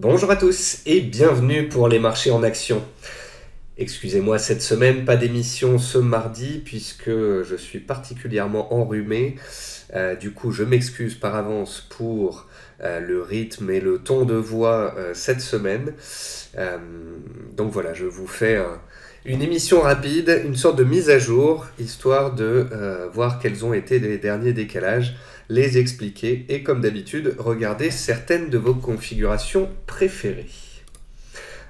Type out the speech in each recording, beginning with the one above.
Bonjour à tous et bienvenue pour les marchés en action. Excusez-moi cette semaine, pas d'émission ce mardi puisque je suis particulièrement enrhumé. Du coup, je m'excuse par avance pour le rythme et le ton de voix cette semaine. Euh, donc voilà, je vous fais une émission rapide, une sorte de mise à jour, histoire de voir quels ont été les derniers décalages, les expliquer et comme d'habitude, regarder certaines de vos configurations préférées.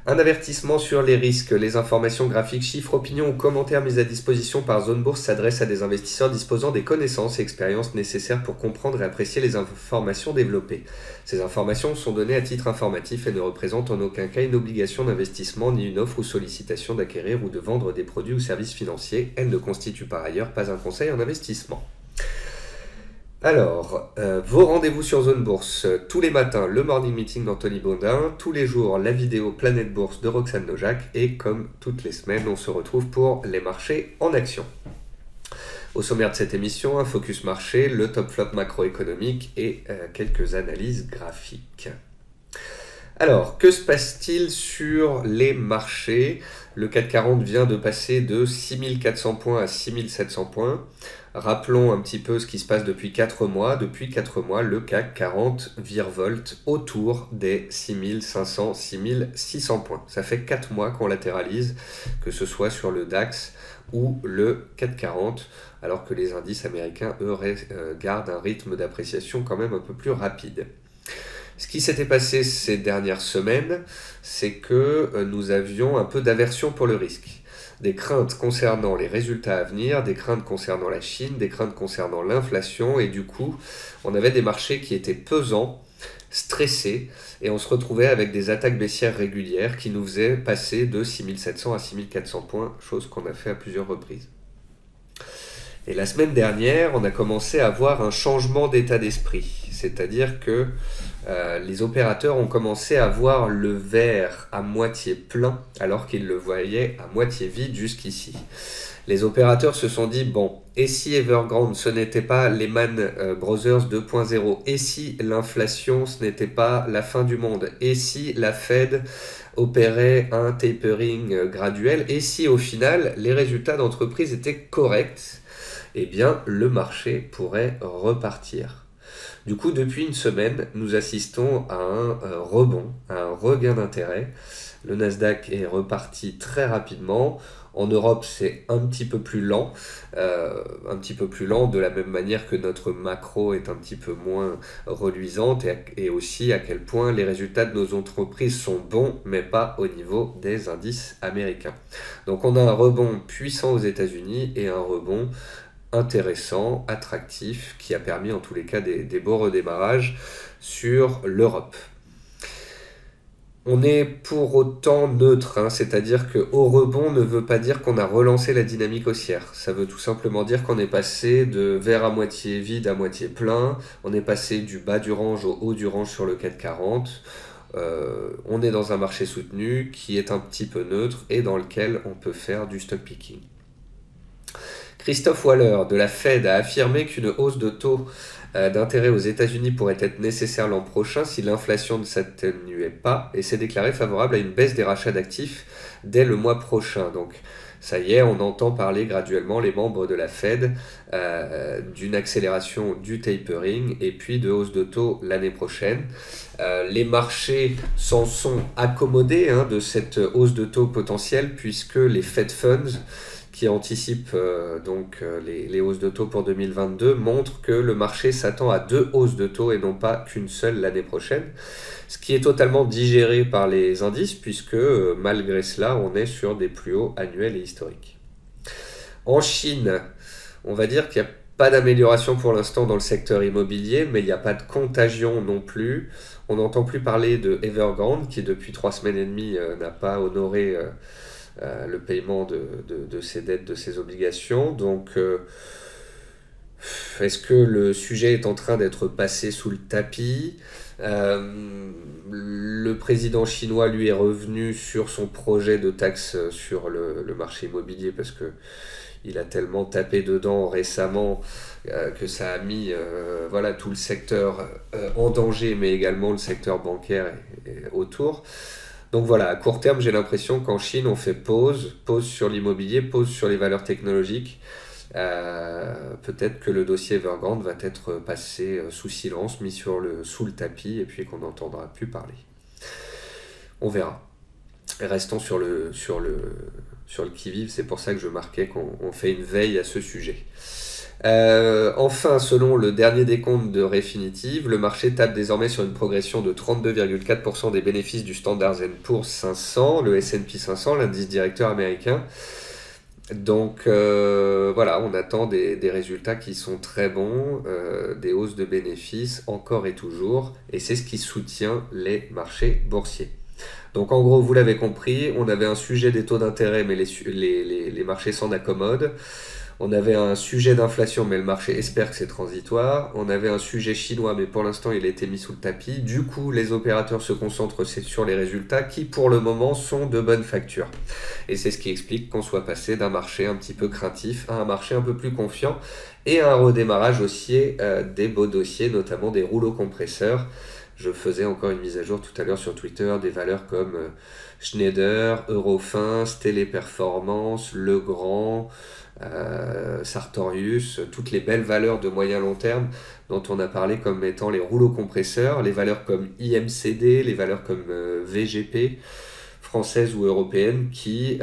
Un avertissement sur les risques. Les informations graphiques, chiffres, opinions ou commentaires mises à disposition par Zone Bourse s'adressent à des investisseurs disposant des connaissances et expériences nécessaires pour comprendre et apprécier les informations développées. Ces informations sont données à titre informatif et ne représentent en aucun cas une obligation d'investissement ni une offre ou sollicitation d'acquérir ou de vendre des produits ou services financiers. Elles ne constituent par ailleurs pas un conseil en investissement. Alors, vos rendez-vous sur Zone Bourse, tous les matins, le morning meeting d'Anthony Baudin, tous les jours, la vidéo Planète Bourse de Roxane Nojac, et comme toutes les semaines, on se retrouve pour les marchés en action. Au sommaire de cette émission, un focus marché, le top flop macroéconomique et quelques analyses graphiques. Alors, que se passe-t-il sur les marchés? Le CAC 40 vient de passer de 6400 points à 6700 points. Rappelons un petit peu ce qui se passe depuis 4 mois. Depuis 4 mois, le CAC 40 virevolte autour des 6500, 6600 points. Ça fait 4 mois qu'on latéralise, que ce soit sur le DAX ou le CAC 40, alors que les indices américains, eux, gardent un rythme d'appréciation quand même un peu plus rapide. Ce qui s'était passé ces dernières semaines, c'est que nous avions un peu d'aversion pour le risque. Des craintes concernant les résultats à venir, des craintes concernant la Chine, des craintes concernant l'inflation, et du coup, on avait des marchés qui étaient pesants, stressés, et on se retrouvait avec des attaques baissières régulières qui nous faisaient passer de 6700 à 6400 points, chose qu'on a fait à plusieurs reprises. Et la semaine dernière, on a commencé à avoir un changement d'état d'esprit, c'est-à-dire que les opérateurs ont commencé à voir le verre à moitié plein alors qu'ils le voyaient à moitié vide jusqu'ici. Les opérateurs se sont dit, bon, et si Evergrande ce n'était pas Lehman Brothers 2.0, et si l'inflation ce n'était pas la fin du monde, et si la Fed opérait un tapering graduel, et si au final les résultats d'entreprise étaient corrects, eh bien le marché pourrait repartir. Du coup, depuis une semaine, nous assistons à un rebond, à un regain d'intérêt. Le Nasdaq est reparti très rapidement. En Europe, c'est un petit peu plus lent, de la même manière que notre macro est un petit peu moins reluisante et aussi à quel point les résultats de nos entreprises sont bons, mais pas au niveau des indices américains. Donc on a un rebond puissant aux États-Unis et un rebond intéressant, attractif, qui a permis en tous les cas des beaux redémarrages sur l'Europe. On est pour autant neutre, c'est-à-dire que au rebond ne veut pas dire qu'on a relancé la dynamique haussière. Ça veut tout simplement dire qu'on est passé de verre à moitié vide à moitié plein, on est passé du bas du range au haut du range sur le CAC 40. On est dans un marché soutenu qui est un petit peu neutre et dans lequel on peut faire du stock picking. Christophe Waller de la Fed a affirmé qu'une hausse de taux d'intérêt aux États-Unis pourrait être nécessaire l'an prochain si l'inflation ne s'atténuait pas et s'est déclaré favorable à une baisse des rachats d'actifs dès le mois prochain. Donc ça y est, on entend parler graduellement les membres de la Fed d'une accélération du tapering et puis de hausse de taux l'année prochaine. Les marchés s'en sont accommodés de cette hausse de taux potentielle puisque les Fed Funds qui anticipe les hausses de taux pour 2022, montre que le marché s'attend à 2 hausses de taux et non pas qu'une seule l'année prochaine, ce qui est totalement digéré par les indices puisque malgré cela, on est sur des plus hauts annuels et historiques. En Chine, on va dire qu'il n'y a pas d'amélioration pour l'instant dans le secteur immobilier, mais il n'y a pas de contagion non plus. On n'entend plus parler de Evergrande qui depuis 3 semaines et demie n'a pas honoré le paiement de ses dettes, de ses obligations. Donc Est-ce que le sujet est en train d'être passé sous le tapis? Le président chinois, lui, est revenu sur son projet de taxe sur le marché immobilier parce que il a tellement tapé dedans récemment que ça a mis voilà, tout le secteur en danger, mais également le secteur bancaire autour. Donc voilà, à court terme, j'ai l'impression qu'en Chine, on fait pause sur l'immobilier, pause sur les valeurs technologiques. Peut-être que le dossier Evergrande va être passé sous silence, mis sous le tapis, et puis qu'on n'entendra plus parler. On verra. Restons sur le qui-vive, c'est pour ça que je marquais qu'on fait une veille à ce sujet. Enfin, selon le dernier décompte de Refinitiv, le marché tape désormais sur une progression de 32,4% des bénéfices du Standard & Poor's 500, le S&P 500, l'indice directeur américain. Donc voilà, on attend des résultats qui sont très bons, des hausses de bénéfices encore et toujours, et c'est ce qui soutient les marchés boursiers. Donc en gros, vous l'avez compris, on avait un sujet des taux d'intérêt, mais les marchés s'en accommodent. On avait un sujet d'inflation, mais le marché espère que c'est transitoire. On avait un sujet chinois, mais pour l'instant, il a été mis sous le tapis. Du coup, les opérateurs se concentrent sur les résultats qui, pour le moment, sont de bonne facture. Et c'est ce qui explique qu'on soit passé d'un marché un petit peu craintif à un marché un peu plus confiant et à un redémarrage aussi des beaux dossiers, notamment des rouleaux compresseurs. Je faisais encore une mise à jour tout à l'heure sur Twitter, des valeurs comme Schneider, Eurofins, Téléperformance, Legrand, Sartorius, toutes les belles valeurs de moyen long terme dont on a parlé comme étant les rouleaux compresseurs, les valeurs comme IMCD, les valeurs comme VGP, françaises ou européennes, qui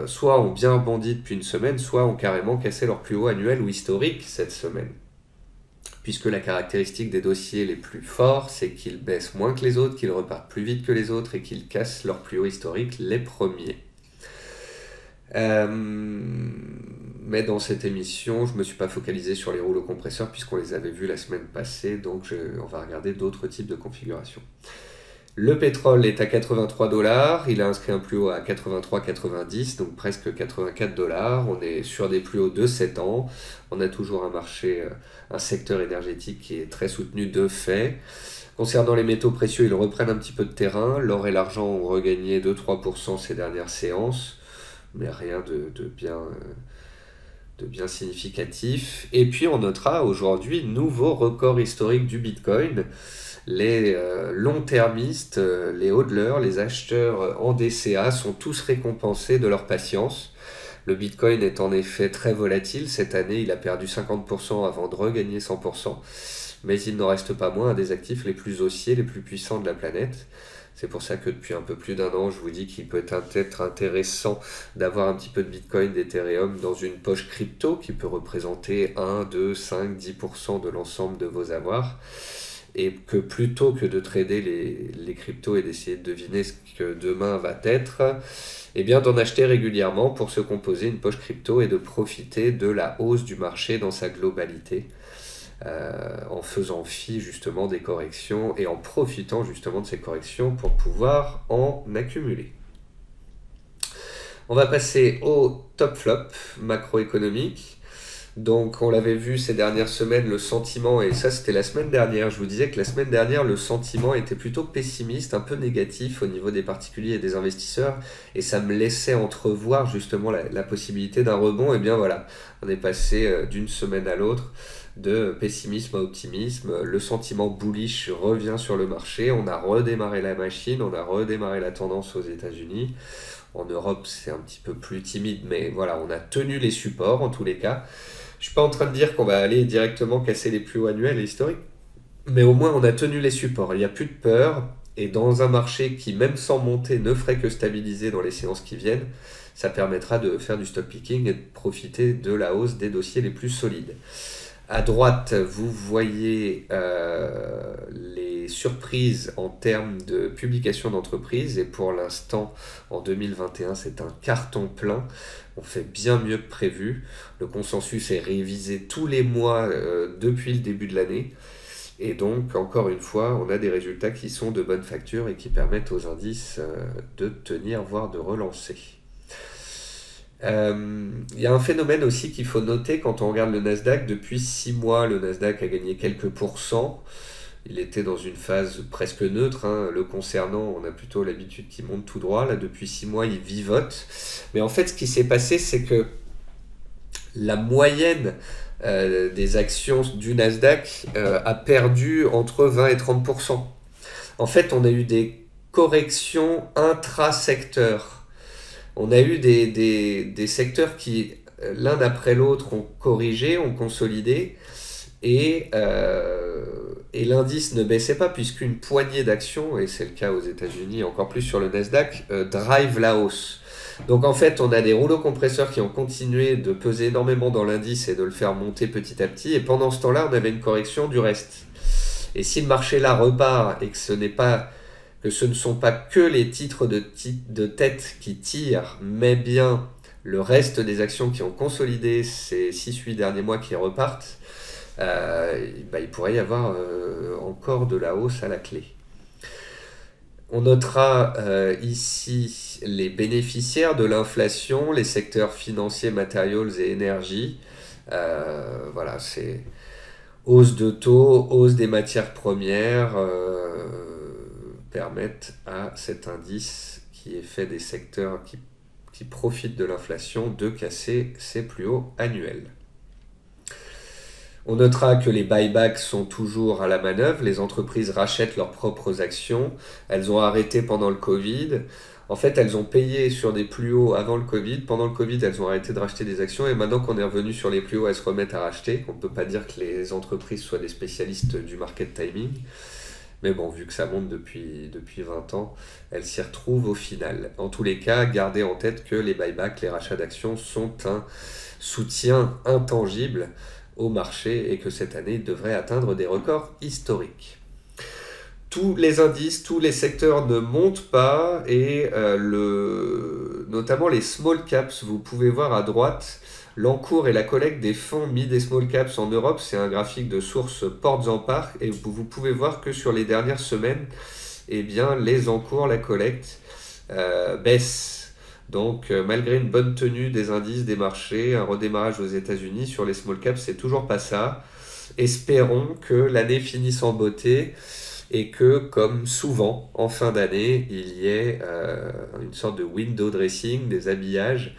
soit ont bien rebondi depuis une semaine, soit ont carrément cassé leur plus haut annuel ou historique cette semaine. Puisque la caractéristique des dossiers les plus forts, c'est qu'ils baissent moins que les autres, qu'ils repartent plus vite que les autres et qu'ils cassent leur plus haut historique les premiers. Mais dans cette émission, je ne me suis pas focalisé sur les rouleaux compresseurs puisqu'on les avait vus la semaine passée, donc on va regarder d'autres types de configurations. Le pétrole est à 83 $, il a inscrit un plus haut à 83,90, donc presque 84 $. On est sur des plus hauts de 7 ans. On a toujours un marché, un secteur énergétique qui est très soutenu de fait. Concernant les métaux précieux, ils reprennent un petit peu de terrain. L'or et l'argent ont regagné 2-3% ces dernières séances, mais rien de bien significatif. Et puis on notera aujourd'hui nouveau record historique du Bitcoin. Les long-termistes, les hodlers, les acheteurs en DCA sont tous récompensés de leur patience. Le Bitcoin est en effet très volatile. Cette année, il a perdu 50% avant de regagner 100%. Mais il n'en reste pas moins un des actifs les plus haussiers, les plus puissants de la planète. C'est pour ça que depuis un peu plus d'1 an, je vous dis qu'il peut être intéressant d'avoir un petit peu de Bitcoin, d'Ethereum dans une poche crypto qui peut représenter 1, 2, 5, 10% de l'ensemble de vos avoirs. Et que plutôt que de trader les cryptos et d'essayer de deviner ce que demain va être, eh bien d'en acheter régulièrement pour se composer une poche crypto et de profiter de la hausse du marché dans sa globalité, en faisant fi justement des corrections et en profitant justement de ces corrections pour pouvoir en accumuler. On va passer au top flop macroéconomique. Donc on l'avait vu ces dernières semaines, le sentiment, et ça c'était la semaine dernière, je vous disais que la semaine dernière le sentiment était plutôt pessimiste, un peu négatif au niveau des particuliers et des investisseurs, et ça me laissait entrevoir justement la possibilité d'un rebond. Et bien voilà, on est passé d'une semaine à l'autre de pessimisme à optimisme, le sentiment bullish revient sur le marché, on a redémarré la machine, on a redémarré la tendance aux États-Unis. En Europe c'est un petit peu plus timide, mais voilà, on a tenu les supports en tous les cas. Je suis pas en train de dire qu'on va aller directement casser les plus hauts annuels et historiques, mais au moins on a tenu les supports. Il n'y a plus de peur, et dans un marché qui, même sans monter, ne ferait que stabiliser dans les séances qui viennent, ça permettra de faire du stock picking et de profiter de la hausse des dossiers les plus solides. À droite, vous voyez les surprises en termes de publication d'entreprises, et pour l'instant, en 2021, c'est un carton plein. On fait bien mieux que prévu. Le consensus est révisé tous les mois depuis le début de l'année. Et donc, encore une fois, on a des résultats qui sont de bonne facture et qui permettent aux indices de tenir, voire de relancer. Il y a un phénomène aussi qu'il faut noter quand on regarde le Nasdaq. Depuis 6 mois, le Nasdaq a gagné quelques pourcents. Il était dans une phase presque neutre, hein. Le concernant, on a plutôt l'habitude qu'il monte tout droit. Là, depuis 6 mois, il vivote. Mais en fait, ce qui s'est passé, c'est que la moyenne des actions du Nasdaq a perdu entre 20 et 30%. En fait, on a eu des corrections intra-secteurs. On a eu des secteurs qui, l'un après l'autre, ont corrigé, ont consolidé, et l'indice ne baissait pas, puisqu'une poignée d'actions, et c'est le cas aux États-Unis, encore plus sur le Nasdaq, drive la hausse. Donc en fait, on a des rouleaux compresseurs qui ont continué de peser énormément dans l'indice et de le faire monter petit à petit, et pendant ce temps-là, on avait une correction du reste. Et si le marché là repart et que ce ne sont pas que les titres de tête qui tirent, mais bien le reste des actions qui ont consolidé ces 6-8 derniers mois qui repartent, il pourrait y avoir encore de la hausse à la clé. On notera ici les bénéficiaires de l'inflation, les secteurs financiers, matériaux et énergie. Voilà, c'est hausse de taux, hausse des matières premières permettent à cet indice qui est fait des secteurs qui profitent de l'inflation de casser ses plus hauts annuels. On notera que les buybacks sont toujours à la manœuvre, les entreprises rachètent leurs propres actions, elles ont arrêté pendant le Covid. En fait, elles ont payé sur des plus hauts avant le Covid. Pendant le Covid, elles ont arrêté de racheter des actions. Et maintenant qu'on est revenu sur les plus hauts, elles se remettent à racheter. On ne peut pas dire que les entreprises soient des spécialistes du market timing. Mais bon, vu que ça monte depuis 20 ans, elles s'y retrouvent au final. En tous les cas, gardez en tête que les buybacks, les rachats d'actions sont un soutien intangible au marché et que cette année, il devrait atteindre des records historiques. Tous les indices, tous les secteurs ne montent pas et notamment les small caps, vous pouvez voir à droite l'encours et la collecte des fonds mis des small caps en Europe. C'est un graphique de source Ports en Parc et vous pouvez voir que sur les dernières semaines, eh bien, les encours, la collecte baissent. Donc malgré une bonne tenue des indices, des marchés, un redémarrage aux États-Unis, sur les small caps, c'est toujours pas ça. Espérons que l'année finisse en beauté et que, comme souvent en fin d'année, il y ait une sorte de window dressing, des habillages,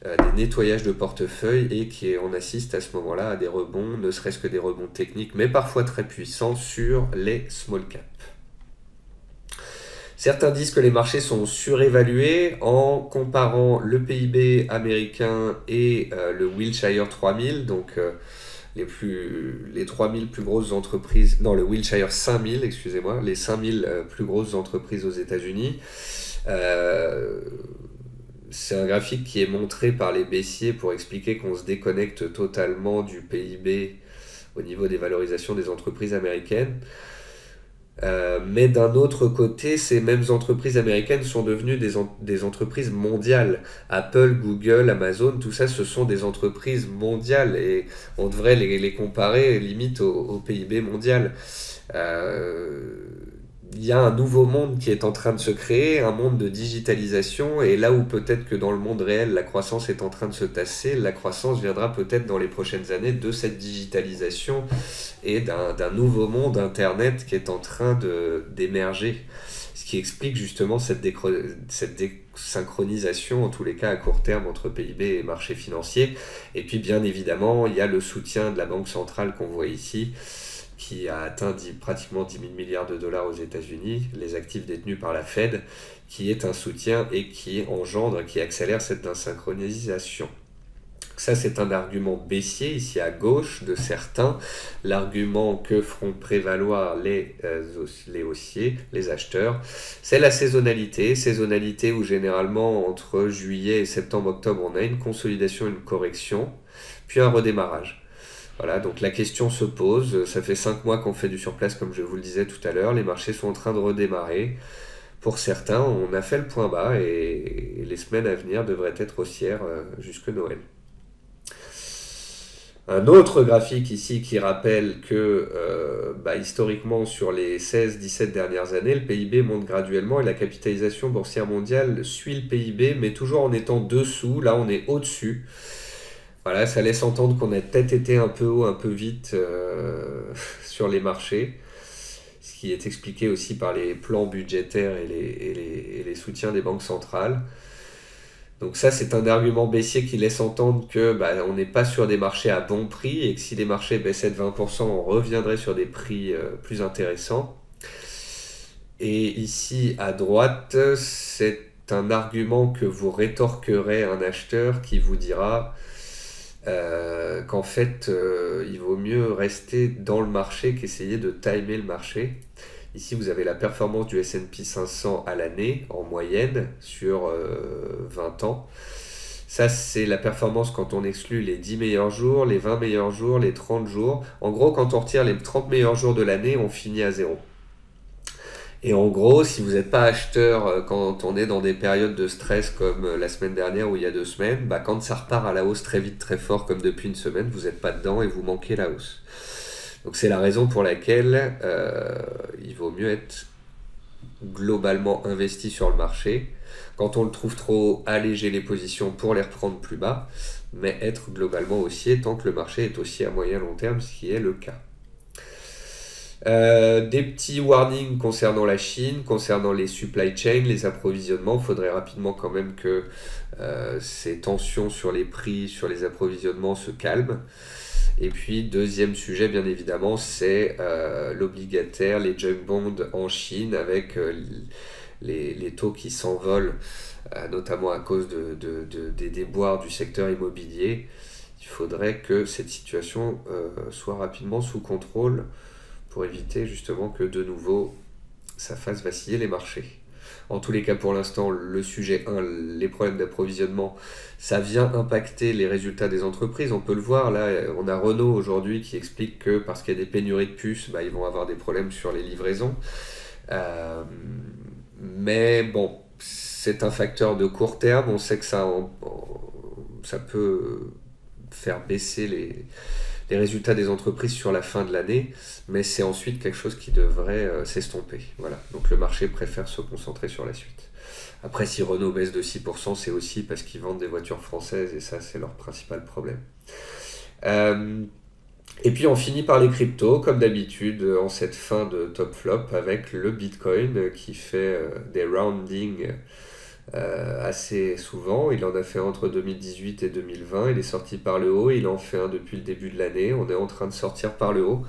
des nettoyages de portefeuille et qu'on assiste à ce moment-là à des rebonds, ne serait-ce que des rebonds techniques, mais parfois très puissants sur les small caps. Certains disent que les marchés sont surévalués en comparant le PIB américain et le Wilshire 3000, donc les 3000 plus grosses entreprises, non, le Wilshire 5000, excusez-moi, les 5000 plus grosses entreprises aux États-Unis. C'est un graphique qui est montré par les baissiers pour expliquer qu'on se déconnecte totalement du PIB au niveau des valorisations des entreprises américaines. Mais d'un autre côté, ces mêmes entreprises américaines sont devenues des entreprises mondiales. Apple, Google, Amazon, tout ça, ce sont des entreprises mondiales et on devrait les comparer limite au PIB mondial. Il y a un nouveau monde qui est en train de se créer, un monde de digitalisation, et là où peut-être que dans le monde réel, la croissance est en train de se tasser, la croissance viendra peut-être dans les prochaines années de cette digitalisation et d'un nouveau monde Internet qui est en train d'émerger. Ce qui explique justement cette désynchronisation, en tous les cas à court terme, entre PIB et marché financier. Et puis bien évidemment, il y a le soutien de la Banque centrale qu'on voit ici, qui a atteint pratiquement 10 000 milliards de dollars aux États-Unis, les actifs détenus par la Fed, qui est un soutien et qui engendre, qui accélère cette désynchronisation. Ça, c'est un argument baissier ici à gauche de certains, l'argument que feront prévaloir les haussiers, les acheteurs, c'est la saisonnalité où généralement entre juillet et septembre-octobre, on a une consolidation, une correction, puis un redémarrage. Voilà, donc la question se pose, ça fait 5 mois qu'on fait du surplace comme je vous le disais tout à l'heure, les marchés sont en train de redémarrer. Pour certains, on a fait le point bas et les semaines à venir devraient être haussières jusque Noël. Un autre graphique ici qui rappelle que historiquement sur les 16-17 dernières années, le PIB monte graduellement et la capitalisation boursière mondiale suit le PIB, mais toujours en étant dessous. Là, on est au-dessus. Voilà, ça laisse entendre qu'on a peut-être été un peu haut, un peu vite sur les marchés, ce qui est expliqué aussi par les plans budgétaires et les soutiens des banques centrales. Donc ça, c'est un argument baissier qui laisse entendre que on n'est pas sur des marchés à bon prix et que si les marchés baissaient de 20%, on reviendrait sur des prix plus intéressants. Et ici, à droite, c'est un argument que vous rétorquerez un acheteur qui vous dira qu'en fait, il vaut mieux rester dans le marché qu'essayer de timer le marché. Ici, vous avez la performance du S&P 500 à l'année, en moyenne, sur 20 ans. Ça, c'est la performance quand on exclut les 10 meilleurs jours, les 20 meilleurs jours, les 30 jours. En gros, quand on retire les 30 meilleurs jours de l'année, on finit à zéro. Et en gros, si vous n'êtes pas acheteur quand on est dans des périodes de stress comme la semaine dernière ou il y a 2 semaines, quand ça repart à la hausse très vite, très fort comme depuis une semaine, vous n'êtes pas dedans et vous manquez la hausse. Donc c'est la raison pour laquelle il vaut mieux être globalement investi sur le marché. Quand on le trouve trop haut, alléger les positions pour les reprendre plus bas, mais être globalement haussier tant que le marché est haussier à moyen long terme, ce qui est le cas. Des petits warnings concernant la Chine, concernant les supply chains, les approvisionnements. Il faudrait rapidement quand même que ces tensions sur les prix, sur les approvisionnements se calment. Et puis, deuxième sujet, bien évidemment, c'est l'obligataire, les junk bonds en Chine, avec les taux qui s'envolent, notamment à cause des déboires du secteur immobilier. Il faudrait que cette situation soit rapidement sous contrôle pour éviter justement que de nouveau ça fasse vaciller les marchés. En tous les cas, pour l'instant, le sujet 1, les problèmes d'approvisionnement, ça vient impacter les résultats des entreprises. On peut le voir, là, on a Renault aujourd'hui qui explique que parce qu'il y a des pénuries de puces, ils vont avoir des problèmes sur les livraisons. Mais bon, c'est un facteur de court terme. On sait que ça peut faire baisser les résultats des entreprises sur la fin de l'année, mais c'est ensuite quelque chose qui devrait s'estomper. Voilà. Donc le marché préfère se concentrer sur la suite. Après, si Renault baisse de 6%, c'est aussi parce qu'ils vendent des voitures françaises et ça, c'est leur principal problème. Et puis on finit par les cryptos, comme d'habitude, en cette fin de top flop avec le Bitcoin qui fait des roundings assez souvent. Il en a fait entre 2018 et 2020, il est sorti par le haut, il en fait un depuis le début de l'année, on est en train de sortir par le haut.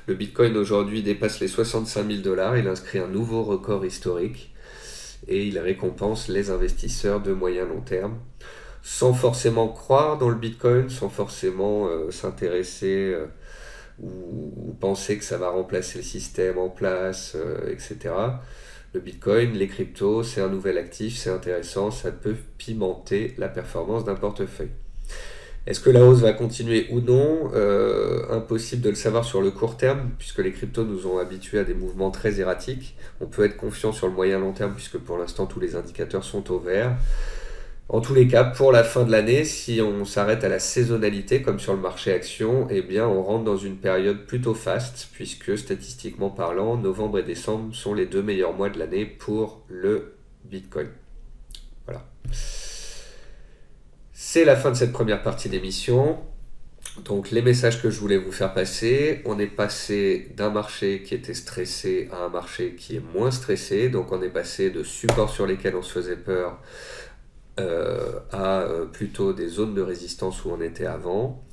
Le Bitcoin aujourd'hui dépasse les 65 000 $, il inscrit un nouveau record historique et il récompense les investisseurs de moyen long terme, sans forcément croire dans le Bitcoin, sans forcément s'intéresser ou penser que ça va remplacer le système en place, etc. Le Bitcoin, les cryptos, c'est un nouvel actif, c'est intéressant, ça peut pimenter la performance d'un portefeuille. Est-ce que la hausse va continuer ou non? Impossible de le savoir sur le court terme, puisque les cryptos nous ont habitués à des mouvements très erratiques. On peut être confiant sur le moyen long terme, puisque pour l'instant tous les indicateurs sont au vert. En tous les cas, pour la fin de l'année, si on s'arrête à la saisonnalité, comme sur le marché action, eh bien, on rentre dans une période plutôt faste, puisque statistiquement parlant, novembre et décembre sont les 2 meilleurs mois de l'année pour le Bitcoin. Voilà. C'est la fin de cette première partie d'émission. Donc, les messages que je voulais vous faire passer, on est passé d'un marché qui était stressé à un marché qui est moins stressé. Donc, on est passé de supports sur lesquels on se faisait peur à plutôt des zones de résistance où on était avant.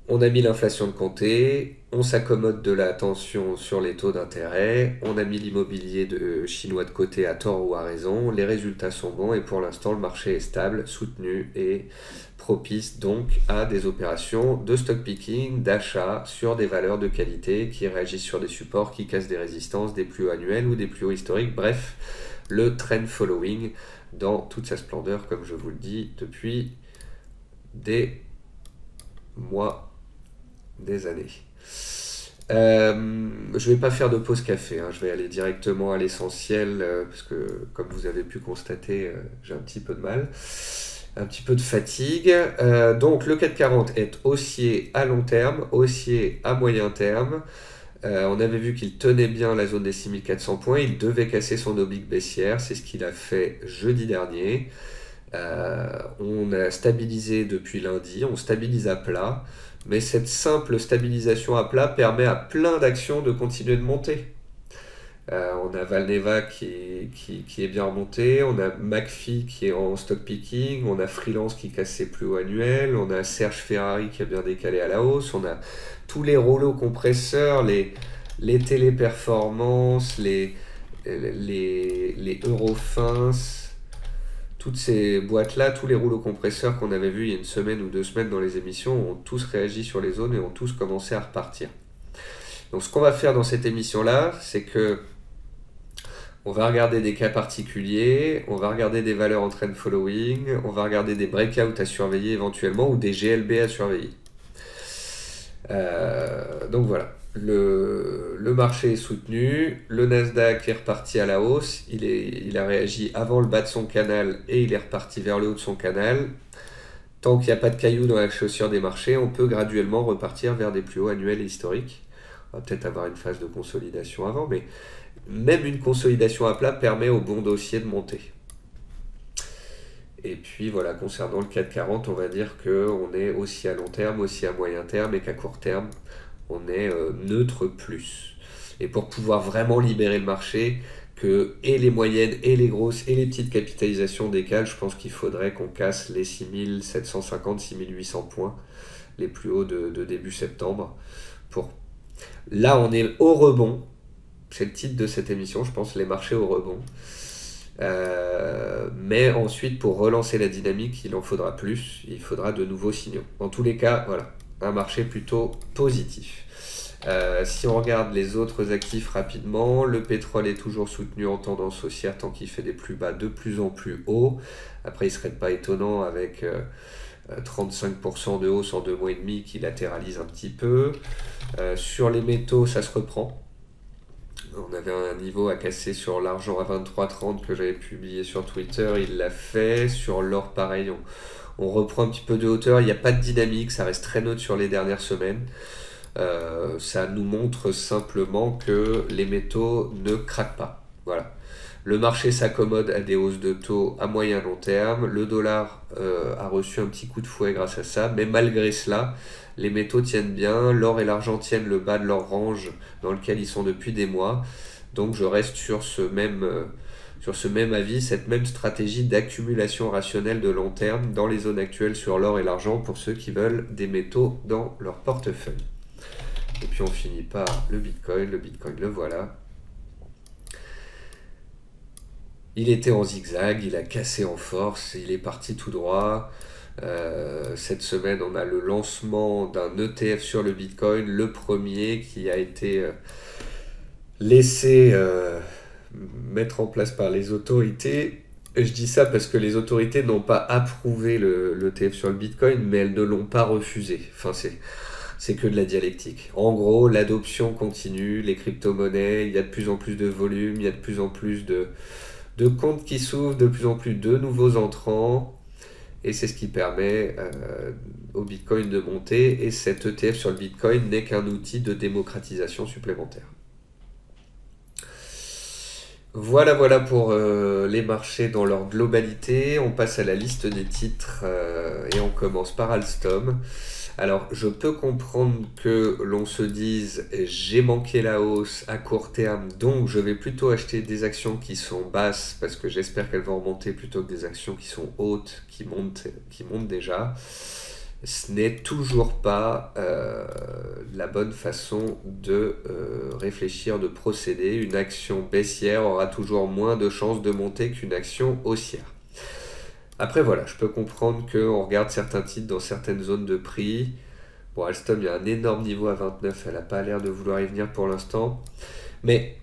On a mis l'inflation de côté, on s'accommode de la tension sur les taux d'intérêt, on a mis l'immobilier chinois de côté à tort ou à raison, les résultats sont bons et pour l'instant le marché est stable, soutenu et propice donc à des opérations de stock picking, d'achat sur des valeurs de qualité qui réagissent sur des supports, qui cassent des résistances, des plus hauts annuels ou des plus hauts historiques, bref, le trend following dans toute sa splendeur, comme je vous le dis, depuis des mois, des années. Je vais pas faire de pause café, je vais aller directement à l'essentiel, parce que, comme vous avez pu constater, j'ai un petit peu de mal. un petit peu de fatigue. Donc le 440 est haussier à long terme, haussier à moyen terme. On avait vu qu'il tenait bien la zone des 6400 points, il devait casser son oblique baissière, c'est ce qu'il a fait jeudi dernier. On a stabilisé depuis lundi, on stabilise à plat, mais cette simple stabilisation à plat permet à plein d'actions de continuer de monter. On a Valneva qui est bien remonté, on a McPhee qui est en stock picking, on a Freelance qui casse ses plus hauts annuels, on a Serge Ferrari qui a bien décalé à la hausse, on a tous les rouleaux compresseurs, les téléperformances, les Eurofins, toutes ces boîtes-là, tous les rouleaux compresseurs qu'on avait vus il y a une semaine ou 2 semaines dans les émissions ont tous réagi sur les zones et ont tous commencé à repartir. Donc ce qu'on va faire dans cette émission-là, c'est que on va regarder des cas particuliers, on va regarder des valeurs en trend following, on va regarder des breakouts à surveiller éventuellement ou des GLB à surveiller. Donc voilà, le marché est soutenu, le Nasdaq est reparti à la hausse, il a réagi avant le bas de son canal et il est reparti vers le haut de son canal. Tant qu'il n'y a pas de cailloux dans la chaussure des marchés, on peut graduellement repartir vers des plus hauts annuels et historiques. On va peut-être avoir une phase de consolidation avant, mais même une consolidation à plat permet au bon dossier de monter. Et puis voilà, concernant le 440, on va dire qu'on est aussi à long terme, aussi à moyen terme, et qu'à court terme, on est neutre plus. Et pour pouvoir vraiment libérer le marché, que et les moyennes, et les grosses, et les petites capitalisations décalent, je pense qu'il faudrait qu'on casse les 6750, 6800 points, les plus hauts de début septembre. Là, on est au rebond. C'est le titre de cette émission, je pense, les marchés au rebond. Mais ensuite, pour relancer la dynamique, il en faudra plus. Il faudra de nouveaux signaux. En tous les cas, voilà, un marché plutôt positif. Si on regarde les autres actifs rapidement, le pétrole est toujours soutenu en tendance haussière tant qu'il fait des plus bas de plus en plus hauts. Après, il ne serait pas étonnant avec 35% de hausse en 2 mois et demi qui latéralise un petit peu. Sur les métaux, ça se reprend. On avait un niveau à casser sur l'argent à 23,30 que j'avais publié sur Twitter, il l'a fait. Sur l'or, pareil, on reprend un petit peu de hauteur. Il n'y a pas de dynamique, ça reste très neutre sur les dernières semaines. Ça nous montre simplement que les métaux ne craquent pas. Voilà. Le marché s'accommode à des hausses de taux à moyen long terme. Le dollar a reçu un petit coup de fouet grâce à ça, mais malgré cela, les métaux tiennent bien. L'or et l'argent tiennent le bas de leur range dans lequel ils sont depuis des mois. Donc je reste sur ce même avis, cette même stratégie d'accumulation rationnelle de long terme dans les zones actuelles sur l'or et l'argent pour ceux qui veulent des métaux dans leur portefeuille. Et puis on finit par le Bitcoin. Le Bitcoin, le voilà. Il était en zigzag, il a cassé en force, il est parti tout droit. Cette semaine, on a le lancement d'un ETF sur le Bitcoin, le premier qui a été laissé mettre en place par les autorités. Et je dis ça parce que les autorités n'ont pas approuvé l'ETF sur le Bitcoin, mais elles ne l'ont pas refusé. Enfin, c'est que de la dialectique. En gros, l'adoption continue, les crypto-monnaies, il y a de plus en plus de volume, il y a de plus en plus de comptes qui s'ouvrent, de plus en plus de nouveaux entrants, et c'est ce qui permet au Bitcoin de monter, et cet ETF sur le Bitcoin n'est qu'un outil de démocratisation supplémentaire. Voilà pour les marchés dans leur globalité. On passe à la liste des titres et on commence par Alstom. Alors, je peux comprendre que l'on se dise j'ai manqué la hausse à court terme, donc je vais plutôt acheter des actions qui sont basses parce que j'espère qu'elles vont remonter plutôt que des actions qui sont hautes, qui montent déjà. Ce n'est toujours pas la bonne façon de réfléchir, de procéder. Une action baissière aura toujours moins de chances de monter qu'une action haussière. Après voilà, je peux comprendre qu'on regarde certains titres dans certaines zones de prix. Bon, Alstom, il y a un énorme niveau à 29, elle n'a pas l'air de vouloir y venir pour l'instant. Mais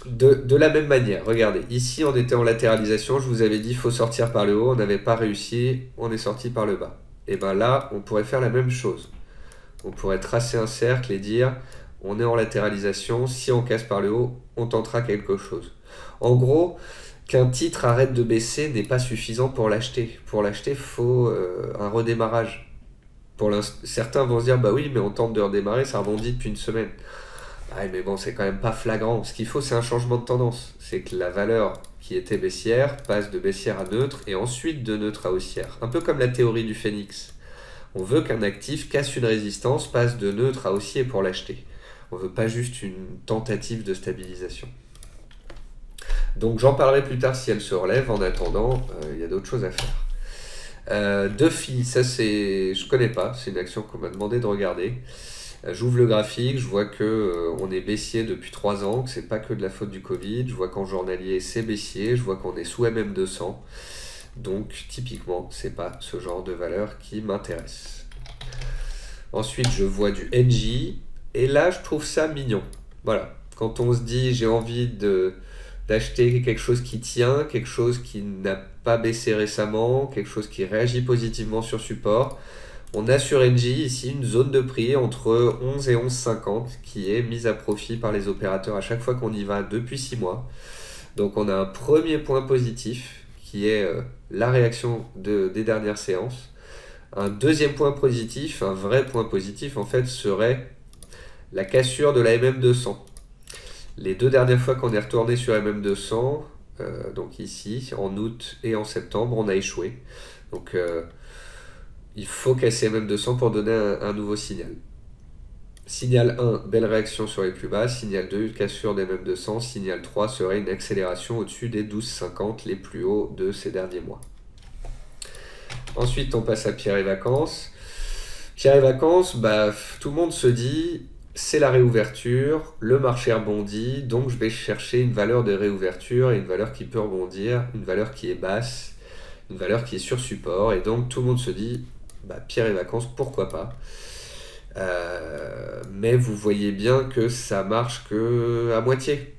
de la même manière, regardez, ici on était en latéralisation, je vous avais dit il faut sortir par le haut, on n'avait pas réussi, on est sorti par le bas. Et bien là, on pourrait faire la même chose. On pourrait tracer un cercle et dire on est en latéralisation, si on casse par le haut, on tentera quelque chose. En gros, Qu'un titre arrête de baisser n'est pas suffisant pour l'acheter. Pour l'acheter, il faut un redémarrage. Certains vont se dire, bah oui, mais on tente de redémarrer, ça rebondit depuis une semaine. Ouais, mais bon, c'est quand même pas flagrant. Ce qu'il faut, c'est un changement de tendance. C'est que la valeur qui était baissière passe de baissière à neutre et ensuite de neutre à haussière. Un peu comme la théorie du phénix. On veut qu'un actif casse une résistance, passe de neutre à haussier pour l'acheter. On veut pas juste une tentative de stabilisation. Donc j'en parlerai plus tard si elle se relève. En attendant, il y a d'autres choses à faire. Duffy, ça je connais pas. C'est une action qu'on m'a demandé de regarder. J'ouvre le graphique, je vois que on est baissier depuis 3 ans, que c'est pas que de la faute du Covid. Je vois qu'en journalier c'est baissier, je vois qu'on est sous MM200. Donc typiquement, c'est pas ce genre de valeur qui m'intéresse. Ensuite, je vois du NJ et là, je trouve ça mignon. Voilà, quand on se dit j'ai envie d'acheter quelque chose qui tient, quelque chose qui n'a pas baissé récemment, quelque chose qui réagit positivement sur support. On a sur NJ ici une zone de prix entre 11 et 11,50 qui est mise à profit par les opérateurs à chaque fois qu'on y va depuis 6 mois. Donc on a un premier point positif qui est la réaction des dernières séances. Un deuxième point positif, un vrai point positif en fait, serait la cassure de la MM200. Les 2 dernières fois qu'on est retourné sur MM200, donc ici, en août et en septembre, on a échoué. Donc il faut casser MM200 pour donner un nouveau signal. Signal 1, belle réaction sur les plus bas. Signal 2, cassure des MM200. Signal 3 serait une accélération au-dessus des 12,50, les plus hauts de ces derniers mois. Ensuite, on passe à Pierre et Vacances. Pierre et Vacances, tout le monde se dit, c'est la réouverture, le marché rebondit, donc je vais chercher une valeur de réouverture et une valeur qui peut rebondir, une valeur qui est basse, une valeur qui est sur support. Et donc, tout le monde se dit, Pierre et Vacances, pourquoi pas. Mais vous voyez bien que ça marche que à moitié.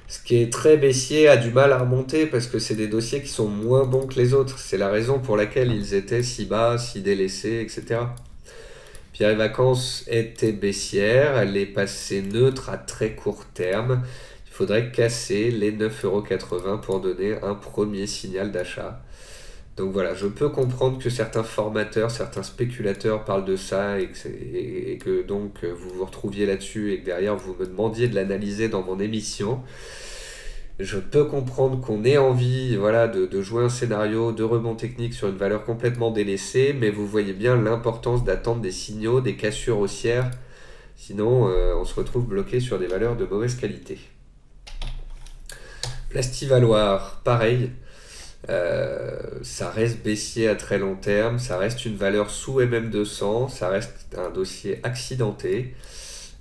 Ce qui est très baissier a du mal à remonter parce que c'est des dossiers qui sont moins bons que les autres. C'est la raison pour laquelle ils étaient si bas, si délaissés, etc. Pierre et Vacances était baissière, elle est passée neutre à très court terme. Il faudrait casser les 9,80 € pour donner un premier signal d'achat. Donc voilà, je peux comprendre que certains formateurs, certains spéculateurs parlent de ça et que donc vous vous retrouviez là-dessus et que derrière vous me demandiez de l'analyser dans mon émission. Je peux comprendre qu'on ait envie de jouer un scénario de rebond technique sur une valeur complètement délaissée, mais vous voyez bien l'importance d'attendre des signaux, des cassures haussières, sinon on se retrouve bloqué sur des valeurs de mauvaise qualité. Plastivaloir, pareil. Ça reste baissier à très long terme, ça reste une valeur sous MM200, ça reste un dossier accidenté.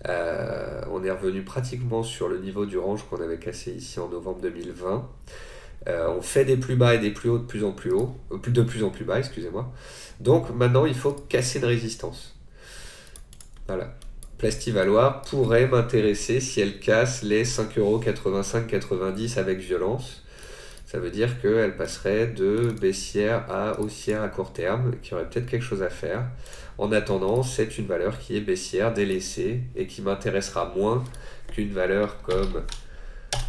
On est revenu pratiquement sur le niveau du range qu'on avait cassé ici en novembre 2020. On fait des plus bas et des plus hauts de plus en plus haut, de plus en plus bas, excusez-moi. Donc maintenant il faut casser une résistance. Voilà. Plastivaloir pourrait m'intéresser si elle casse les 5,85-90 € avec violence. Ça veut dire qu'elle passerait de baissière à haussière à court terme, qu'il y aurait peut-être quelque chose à faire. En attendant, c'est une valeur qui est baissière, délaissée, et qui m'intéressera moins qu'une valeur comme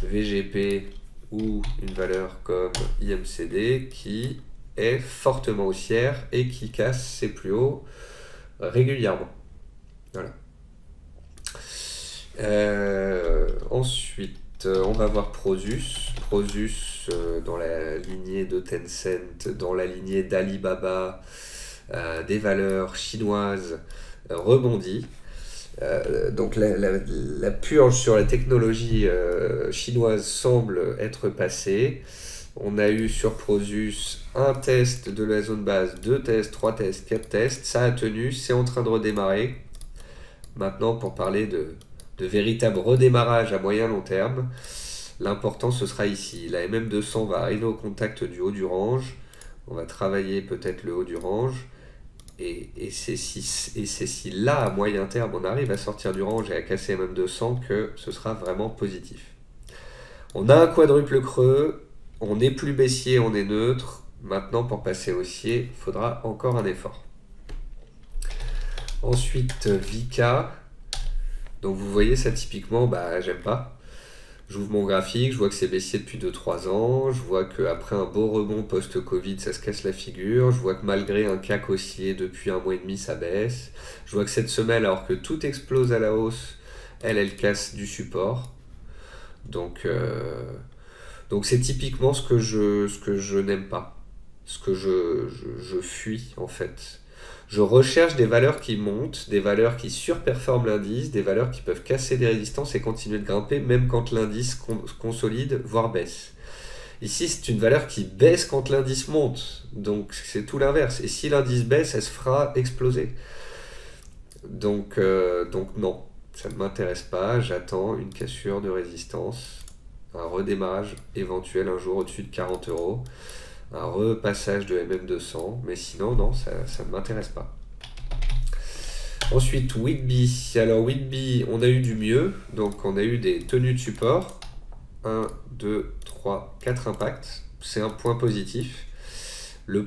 VGP ou une valeur comme IMCD qui est fortement haussière et qui casse ses plus hauts régulièrement. Voilà. Ensuite, on va voir Prosus. Prosus dans la lignée de Tencent, dans la lignée d'Alibaba, des valeurs chinoises rebondit. Donc la purge sur la technologie chinoise semble être passée. On a eu sur Prosus un test de la zone base, 2 tests, 3 tests, 4 tests. Ça a tenu, c'est en train de redémarrer. Maintenant, pour parler de véritable redémarrage à moyen long terme, l'important ce sera ici. La MM200 va arriver au contact du haut du range. On va travailler peut-être le haut du range. Et c'est si là, à moyen terme, on arrive à sortir du range et à casser MM200 que ce sera vraiment positif. On a un quadruple creux. On n'est plus baissier, on est neutre. Maintenant, pour passer haussier, il faudra encore un effort. Ensuite, Vika. Donc vous voyez ça typiquement, j'aime pas. J'ouvre mon graphique, je vois que c'est baissier depuis 2-3 ans, je vois qu'après un beau rebond post-Covid, ça se casse la figure, je vois que malgré un CAC haussier depuis 1 mois et demi, ça baisse, je vois que cette semaine, alors que tout explose à la hausse, elle casse du support. Donc c'est typiquement ce que je n'aime pas, ce que je fuis en fait. Je recherche des valeurs qui montent, des valeurs qui surperforment l'indice, des valeurs qui peuvent casser des résistances et continuer de grimper même quand l'indice consolide, voire baisse. Ici, c'est une valeur qui baisse quand l'indice monte, donc c'est tout l'inverse. Et si l'indice baisse, elle se fera exploser. Donc non, ça ne m'intéresse pas, j'attends une cassure de résistance, un redémarrage éventuel un jour au-dessus de 40 euros, un repassage de MM200, mais sinon non, ça ne m'intéresse pas. Ensuite, Whitby. Alors Whitby, on a eu du mieux, donc on a eu des tenues de support, 1, 2, 3, 4 impacts, c'est un point positif. Le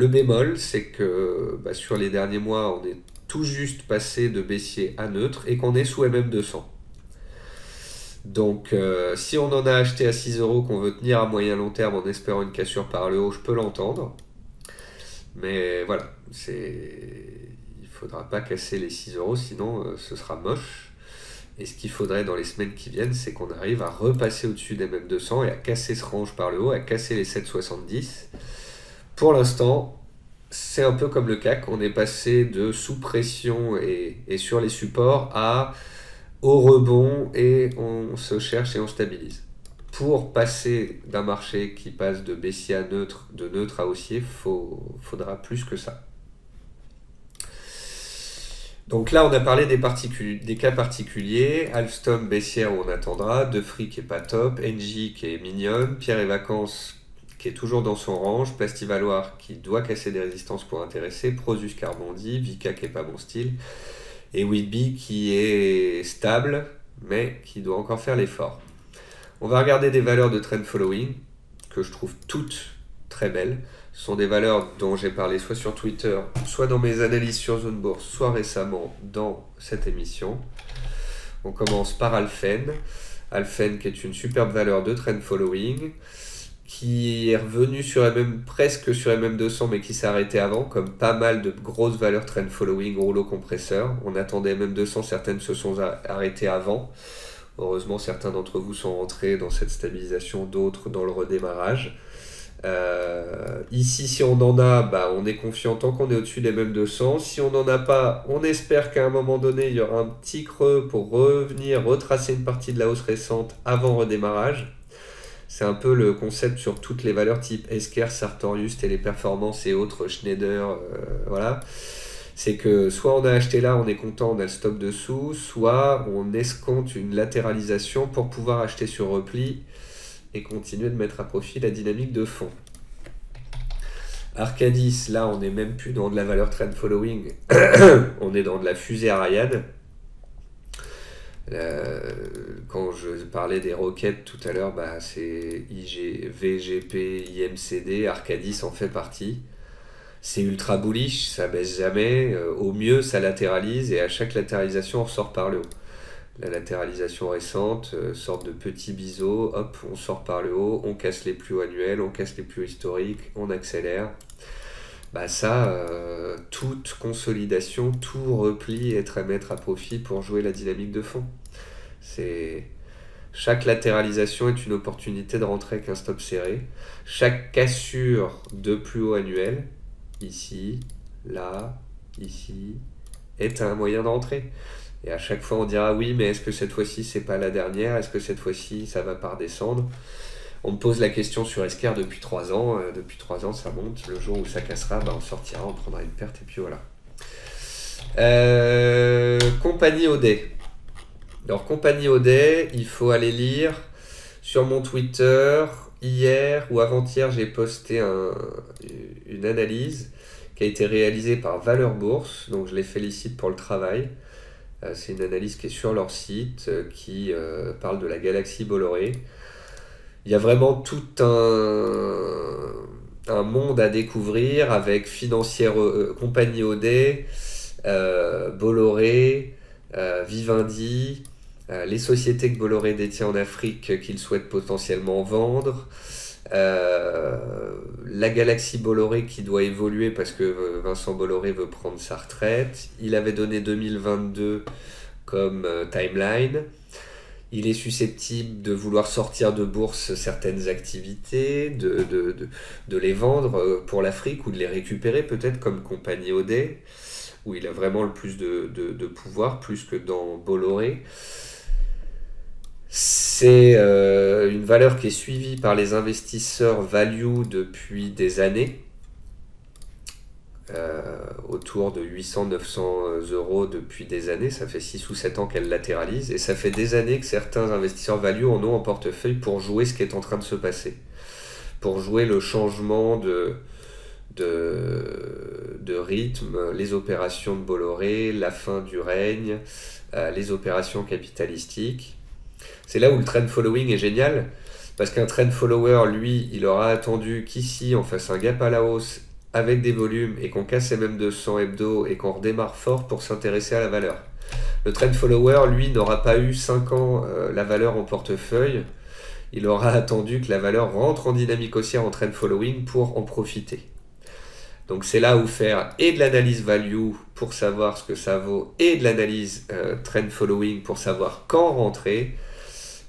bémol, c'est que sur les derniers mois, on est tout juste passé de baissier à neutre et qu'on est sous MM200. Donc si on en a acheté à 6 euros qu'on veut tenir à moyen long terme en espérant une cassure par le haut, je peux l'entendre. Mais voilà, il faudra pas casser les 6 euros, sinon ce sera moche. Et ce qu'il faudrait dans les semaines qui viennent, c'est qu'on arrive à repasser au-dessus des MM200 et à casser ce range par le haut, à casser les 7,70. Pour l'instant, c'est un peu comme le CAC, on est passé de sous pression et sur les supports au rebond et on se cherche et on stabilise. Pour passer d'un marché qui passe de baissier à neutre, de neutre à haussier, faudra plus que ça. Donc là, on a parlé des cas particuliers. Alstom baissière où on attendra, Defree qui est pas top, Engie qui est mignonne, Pierre et Vacances qui est toujours dans son range, Plastivaloir qui doit casser des résistances pour intéresser, Prosus qui rebondit, Vika qui est pas bon style, et Whitby qui est stable, mais qui doit encore faire l'effort. On va regarder des valeurs de trend following, que je trouve toutes très belles. Ce sont des valeurs dont j'ai parlé soit sur Twitter, soit dans mes analyses sur Zone Bourse, soit récemment dans cette émission. On commence par Alphen. Alphen qui est une superbe valeur de trend following, qui est revenu presque sur MM200 mais qui s'est arrêté avant, comme pas mal de grosses valeurs trend following, rouleau compresseur. On attendait MM200, certaines se sont arrêtées avant. Heureusement, certains d'entre vous sont rentrés dans cette stabilisation, d'autres dans le redémarrage. Ici, si on en a, on est confiant tant qu'on est au-dessus des MM200. Si on n'en a pas, on espère qu'à un moment donné, il y aura un petit creux pour revenir retracer une partie de la hausse récente avant redémarrage. C'est un peu le concept sur toutes les valeurs type Esker, Sartorius, Téléperformance et autres, Schneider, voilà. C'est que soit on a acheté là, on est content, on a le stop dessous, soit on escompte une latéralisation pour pouvoir acheter sur repli et continuer de mettre à profit la dynamique de fond. Arcadis, là on n'est même plus dans de la valeur trend following, on est dans de la fusée Ariane. Quand je parlais des roquettes tout à l'heure, c'est IG, VGP, IMCD, Arcadis en fait partie. C'est ultra bullish, ça baisse jamais, au mieux ça latéralise et à chaque latéralisation on ressort par le haut. La latéralisation récente, sorte de petit biseau, hop, on sort par le haut, on casse les plus hauts annuels, on casse les plus hauts historiques, on accélère. Toute consolidation, tout repli est à mettre à profit pour jouer la dynamique de fond. Chaque latéralisation est une opportunité de rentrer avec un stop serré. Chaque cassure de plus haut annuel, ici, là, ici, est un moyen de rentrer. Et à chaque fois on dira oui, mais est-ce que cette fois-ci c'est pas la dernière? Est-ce que cette fois-ci ça va pas redescendre? On me pose la question sur Esker depuis 3 ans. Depuis 3 ans ça monte. Le jour où ça cassera, on sortira, on prendra une perte et puis voilà. Compagnie Audet. Alors Compagnie Audet, il faut aller lire sur mon Twitter. Hier ou avant-hier, j'ai posté une analyse qui a été réalisée par Valeur Bourse. Donc je les félicite pour le travail. C'est une analyse qui est sur leur site, qui parle de la galaxie Bolloré. Il y a vraiment tout un monde à découvrir avec Compagnie Audet, Bolloré, Vivendi, les sociétés que Bolloré détient en Afrique qu'il souhaite potentiellement vendre, la galaxie Bolloré qui doit évoluer parce que Vincent Bolloré veut prendre sa retraite. Il avait donné 2022 comme timeline. Il est susceptible de vouloir sortir de bourse certaines activités, de les vendre pour l'Afrique ou de les récupérer peut-être comme compagnie Audet, où il a vraiment le plus de pouvoir, plus que dans Bolloré. C'est une valeur qui est suivie par les investisseurs value depuis des années, autour de 800-900 euros depuis des années. Ça fait 6 ou 7 ans qu'elle latéralise, et ça fait des années que certains investisseurs value en ont en portefeuille pour jouer ce qui est en train de se passer, pour jouer le changement de rythme, les opérations de Bolloré, la fin du règne, les opérations capitalistiques. C'est là où le trend following est génial, parce qu'un trend follower, lui, il aura attendu qu'ici on fasse un gap à la hausse avec des volumes et qu'on casse même 200 hebdo et qu'on redémarre fort pour s'intéresser à la valeur. Le trend follower, lui, n'aura pas eu 5 ans la valeur en portefeuille. Il aura attendu que la valeur rentre en dynamique haussière en trend following pour en profiter. Donc c'est là où faire et de l'analyse value pour savoir ce que ça vaut et de l'analyse trend following pour savoir quand rentrer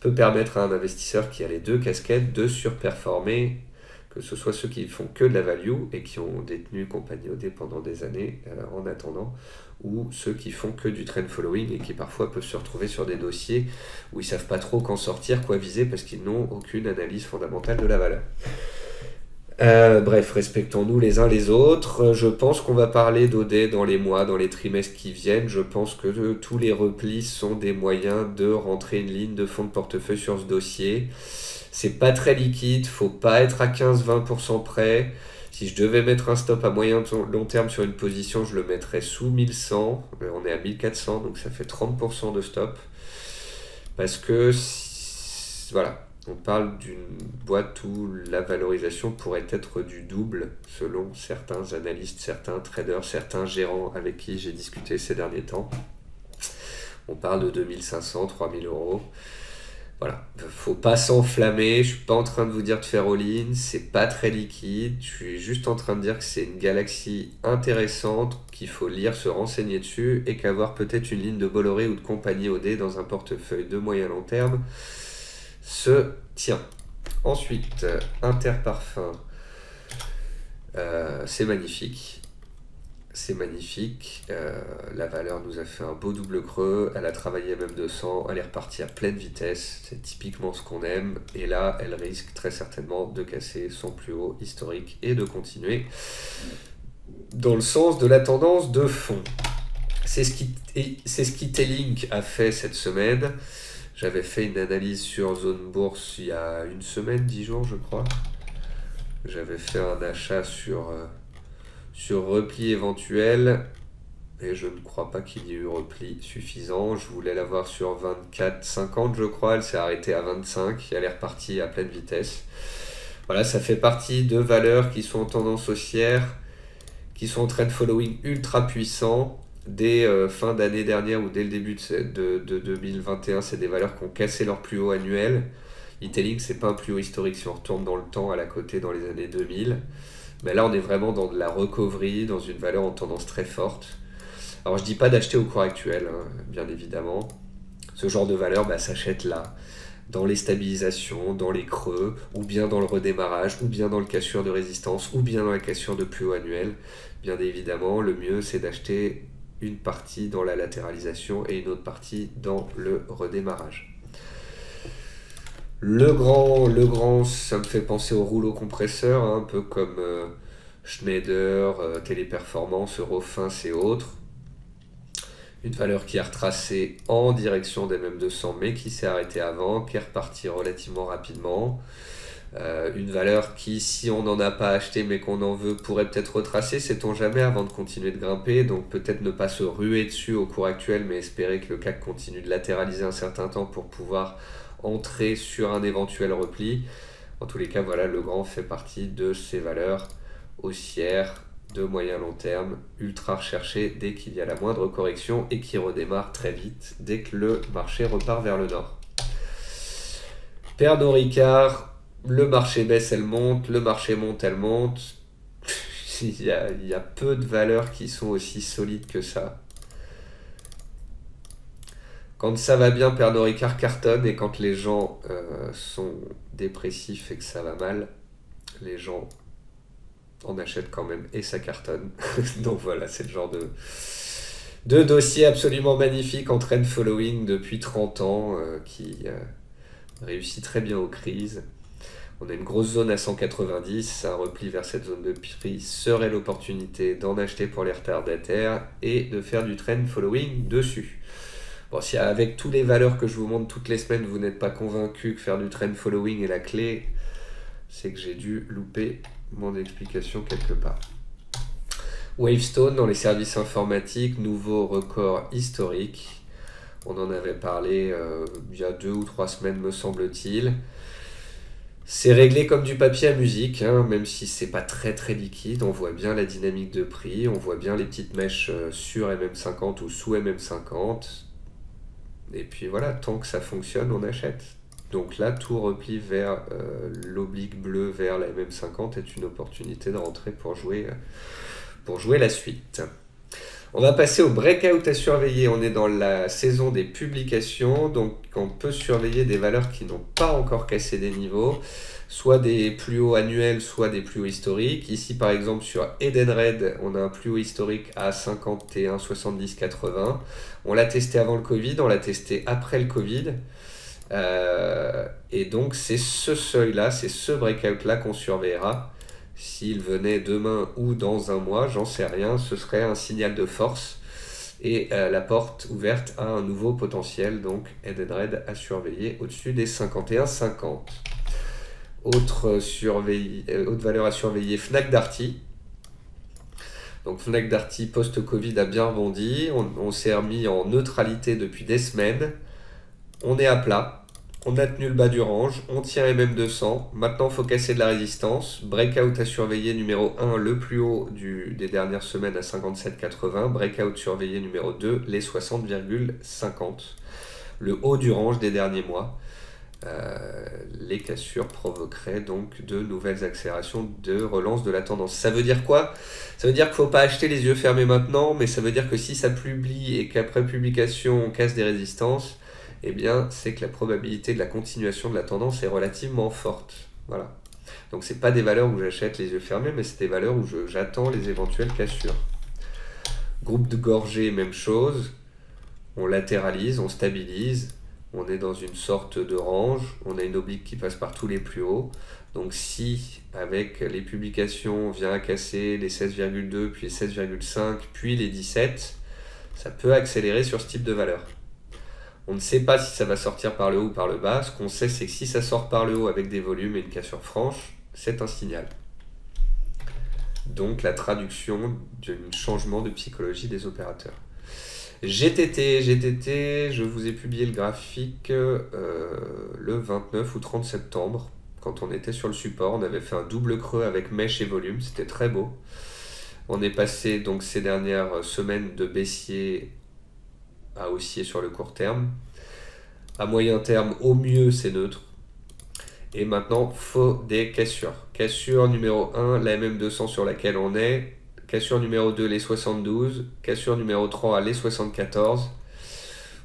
peut permettre à un investisseur qui a les deux casquettes de surperformer, que ce soit ceux qui font que de la value et qui ont détenu compagnie Audet pendant des années en attendant, ou ceux qui font que du trend following et qui parfois peuvent se retrouver sur des dossiers où ils savent pas trop quand sortir, quoi viser, parce qu'ils n'ont aucune analyse fondamentale de la valeur. Bref, respectons-nous les uns les autres. Je pense qu'on va parler d'Audet dans les mois, dans les trimestres qui viennent. Je pense que tous les replis sont des moyens de rentrer une ligne de fonds de portefeuille sur ce dossier. C'est pas très liquide, faut pas être à 15-20% près. Si je devais mettre un stop à moyen long terme sur une position, je le mettrais sous 1100. On est à 1400, donc ça fait 30% de stop. Parce que, voilà. On parle d'une boîte où la valorisation pourrait être du double selon certains analystes, certains traders, certains gérants avec qui j'ai discuté ces derniers temps. On parle de 2500, 3000 euros. Voilà, faut pas s'enflammer, je suis pas en train de vous dire de faire all-in, c'est pas très liquide, je suis juste en train de dire que c'est une galaxie intéressante, qu'il faut lire, se renseigner dessus, et qu'avoir peut-être une ligne de Bolloré ou de compagnie Audet dans un portefeuille de moyen long terme se tient. Ensuite, Interparfums, c'est magnifique. C'est magnifique. La valeur nous a fait un beau double creux. Elle a travaillé à même 200. Elle est repartie à pleine vitesse. C'est typiquement ce qu'on aime. Et là, elle risque très certainement de casser son plus haut historique et de continuer dans le sens de la tendance de fond. C'est ce qui T-Link a fait cette semaine. J'avais fait une analyse sur Zone Bourse il y a une semaine, 10 jours je crois. J'avais fait un achat sur repli éventuel et je ne crois pas qu'il y ait eu repli suffisant. Je voulais l'avoir sur 24,50 je crois, elle s'est arrêtée à 25, elle est repartie à pleine vitesse. Voilà, ça fait partie de valeurs qui sont en tendance haussière, qui sont en trend following ultra puissant. Dès fin d'année dernière ou dès le début de 2021, c'est des valeurs qui ont cassé leur plus haut annuel. E-Tailing, c'est pas un plus haut historique si on retourne dans le temps à la côté dans les années 2000. Mais là, on est vraiment dans de la recovery, dans une valeur en tendance très forte. Alors, je dis pas d'acheter au cours actuel, hein, bien évidemment. Ce genre de valeur s'achète là, dans les stabilisations, dans les creux, ou bien dans le redémarrage, ou bien dans le cassure de résistance, ou bien dans la cassure de plus haut annuel. Bien évidemment, le mieux, c'est d'acheter une partie dans la latéralisation et une autre partie dans le redémarrage. Le grand, ça me fait penser au rouleau compresseur, hein, un peu comme Schneider, Téléperformance, Eurofins et autres. Une valeur qui a retracé en direction des MM200 mais qui s'est arrêtée avant, qui est repartie relativement rapidement. Une valeur qui, si on n'en a pas acheté mais qu'on en veut, pourrait peut-être retracer, sait-on jamais, avant de continuer de grimper. Donc peut-être ne pas se ruer dessus au cours actuel, mais espérer que le CAC continue de latéraliser un certain temps pour pouvoir entrer sur un éventuel repli. En tous les cas, voilà, le grand fait partie de ces valeurs haussières de moyen long terme, ultra recherché dès qu'il y a la moindre correction et qui redémarre très vite dès que le marché repart vers le nord. Pernod Ricard, le marché baisse, elle monte, le marché monte, elle monte. Il y a peu de valeurs qui sont aussi solides que ça. Quand ça va bien, Pernod Ricard cartonne, et quand les gens sont dépressifs et que ça va mal, les gens en achètent quand même et ça cartonne. Donc voilà, c'est le genre de dossier absolument magnifique en trend following depuis 30 ans qui réussit très bien aux crises. On a une grosse zone à 190, un repli vers cette zone de prix serait l'opportunité d'en acheter pour les retardataires et de faire du trend following dessus. Bon, si avec toutes les valeurs que je vous montre toutes les semaines, vous n'êtes pas convaincu que faire du trend following est la clé, c'est que j'ai dû louper mon explication quelque part. Wavestone dans les services informatiques, nouveau record historique. On en avait parlé il y a 2 ou 3 semaines me semble-t-il. C'est réglé comme du papier à musique, hein, même si c'est pas très très liquide. On voit bien la dynamique de prix, on voit bien les petites mèches sur MM50 ou sous MM50. Et puis voilà, tant que ça fonctionne, on achète. Donc là, tout repli vers l'oblique bleu vers la MM50 est une opportunité de rentrer pour jouer la suite. On va passer au breakout à surveiller. On est dans la saison des publications, donc on peut surveiller des valeurs qui n'ont pas encore cassé des niveaux, soit des plus hauts annuels, soit des plus hauts historiques. Ici, par exemple, sur Edenred, on a un plus haut historique à 51, 70, 80. On l'a testé avant le Covid, on l'a testé après le Covid. Et donc, c'est ce seuil-là, c'est ce breakout-là qu'on surveillera. S'il venait demain ou dans un mois, j'en sais rien, ce serait un signal de force et la porte ouverte à un nouveau potentiel, donc Edenred à surveiller au-dessus des 51,50. Autre valeur à surveiller, Fnac Darty. Donc Fnac Darty post-Covid a bien rebondi, on s'est remis en neutralité depuis des semaines, on est à plat. On a tenu le bas du range, on tient MM200, maintenant il faut casser de la résistance. Breakout à surveiller numéro 1, le plus haut des dernières semaines à 57,80. Breakout surveillé numéro 2, les 60,50. Le haut du range des derniers mois. Les cassures provoqueraient donc de nouvelles accélérations de relance de la tendance. Ça veut dire quoi? Ça veut dire qu'il ne faut pas acheter les yeux fermés maintenant, mais ça veut dire que si ça publie et qu'après publication on casse des résistances, eh bien, c'est que la probabilité de la continuation de la tendance est relativement forte. Voilà. Donc, ce n'est pas des valeurs où j'achète les yeux fermés, mais c'est des valeurs où j'attends les éventuelles cassures. Groupe de gorgée, même chose. On latéralise, on stabilise. On est dans une sorte de range. On a une oblique qui passe par tous les plus hauts. Donc, si, avec les publications, on vient à casser les 16,2, puis les 16,5, puis les 17, ça peut accélérer sur ce type de valeur. On ne sait pas si ça va sortir par le haut ou par le bas. Ce qu'on sait, c'est que si ça sort par le haut avec des volumes et une cassure franche, c'est un signal. Donc la traduction d'un changement de psychologie des opérateurs. GTT, je vous ai publié le graphique le 29 ou 30 septembre. Quand on était sur le support, on avait fait un double creux avec mèche et volume. C'était très beau. On est passé donc ces dernières semaines de baissier à haussier sur le court terme. À moyen terme, au mieux, c'est neutre. Et maintenant, faut des cassures. Cassure numéro 1, la MM200 sur laquelle on est. Cassure numéro 2, les 72. Cassure numéro 3, les 74.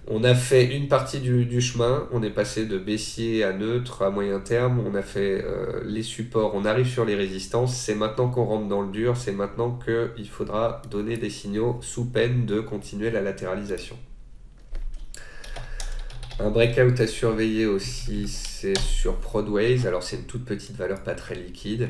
On a fait une partie du chemin. On est passé de baissier à neutre à moyen terme. On a fait les supports. On arrive sur les résistances. C'est maintenant qu'on rentre dans le dur. C'est maintenant qu'il faudra donner des signaux sous peine de continuer la latéralisation. Un breakout à surveiller aussi, c'est sur Prodways. Alors c'est une toute petite valeur, pas très liquide,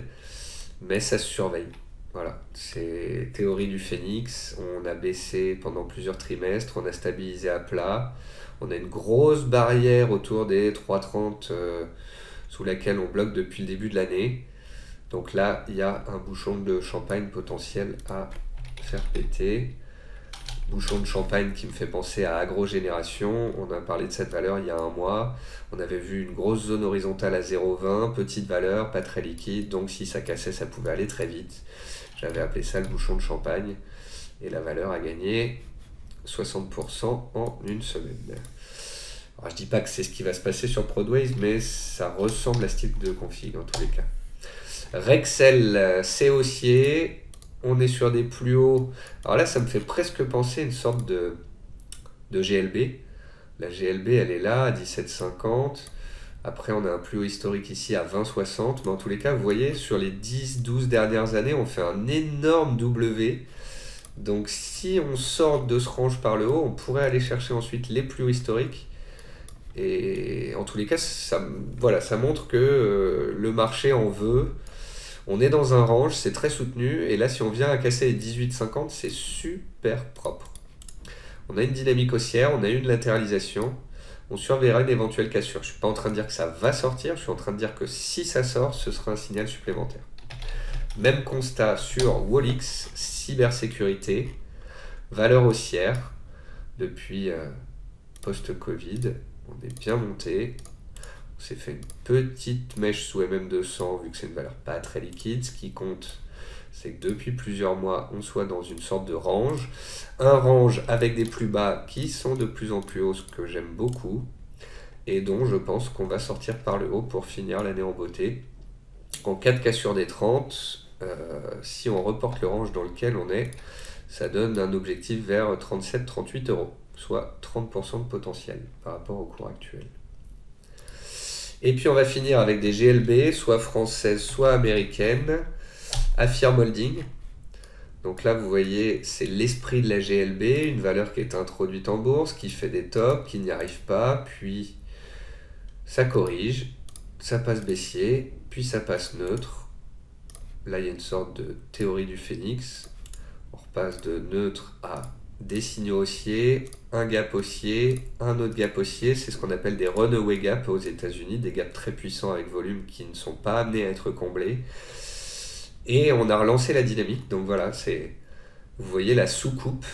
mais ça se surveille. Voilà, c'est théorie du phénix. On a baissé pendant plusieurs trimestres, on a stabilisé à plat. On a une grosse barrière autour des 3,30 sous laquelle on bloque depuis le début de l'année. Donc là, il y a un bouchon de champagne potentiel à faire péter. Bouchon de champagne qui me fait penser à Agrogénération. On a parlé de cette valeur il y a un mois. On avait vu une grosse zone horizontale à 0,20, petite valeur, pas très liquide. Donc si ça cassait, ça pouvait aller très vite. J'avais appelé ça le bouchon de champagne. Et la valeur a gagné 60% en une semaine. Alors, je dis pas que c'est ce qui va se passer sur Prodways, mais ça ressemble à ce type de config en tous les cas. Rexel, c'est haussier. On est sur des plus hauts. Alors là, ça me fait presque penser à une sorte de GLB. La GLB, elle est là à 17,50. Après, on a un plus haut historique ici à 20,60. Mais en tous les cas, vous voyez, sur les 10-12 dernières années, on fait un énorme W. Donc, si on sort de ce range par le haut, on pourrait aller chercher ensuite les plus hauts historiques. Et en tous les cas, voilà, ça montre que le marché en veut. On est dans un range, c'est très soutenu. Et là, si on vient à casser les 18,50, c'est super propre. On a une dynamique haussière, on a une latéralisation. On surveillera une éventuelle cassure. Je ne suis pas en train de dire que ça va sortir, je suis en train de dire que si ça sort, ce sera un signal supplémentaire. Même constat sur Wallix, cybersécurité, valeur haussière depuis post-Covid. On est bien monté. On s'est fait une petite mèche sous MM200 vu que c'est une valeur pas très liquide. Ce qui compte, c'est que depuis plusieurs mois, on soit dans une sorte de range. Un range avec des plus bas qui sont de plus en plus hauts, ce que j'aime beaucoup. Et dont je pense qu'on va sortir par le haut pour finir l'année en beauté. En cas de cassure des 30, si on reporte le range dans lequel on est, ça donne un objectif vers 37-38 €, soit 30% de potentiel par rapport au cours actuel. Et puis on va finir avec des GLB, soit françaises, soit américaines. Affirm Holding. Donc là, vous voyez, c'est l'esprit de la GLB, une valeur qui est introduite en bourse, qui fait des tops, qui n'y arrive pas, puis ça corrige, ça passe baissier, puis ça passe neutre. Là, il y a une sorte de théorie du phénix. On repasse de neutre à des signaux haussiers, un gap haussier, un autre gap haussier. C'est ce qu'on appelle des runaway gaps aux États-Unis, des gaps très puissants avec volume qui ne sont pas amenés à être comblés. Et on a relancé la dynamique. Donc voilà, vous voyez la soucoupe.